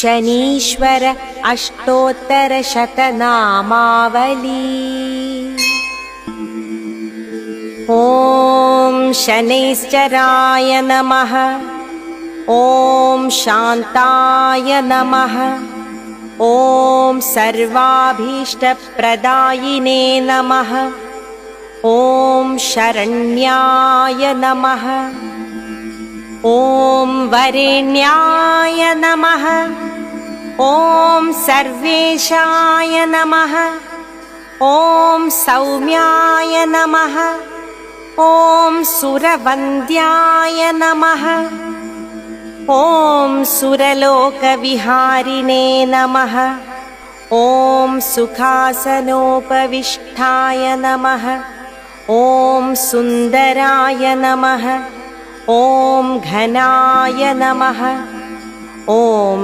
शनीश्वर अष्टोत्तरशतनामावली। ॐ शनैश्चराय नमः। ॐ शान्ताय नमः। ॐ सर्वाभीष्टप्रदायिने नमः। ॐ शरण्याय नमः। ॐ वरेण्याय नमः। ॐ सर्वेशाय नमः। ॐ सौम्याय नमः। ॐ सुरवन्द्याय नमः। ॐ सुरलोकविहारिणे नमः। ॐ सुखासनोपविष्टाय नमः। ॐ सुन्दराय नमः। ॐ घनाय नमः। ॐ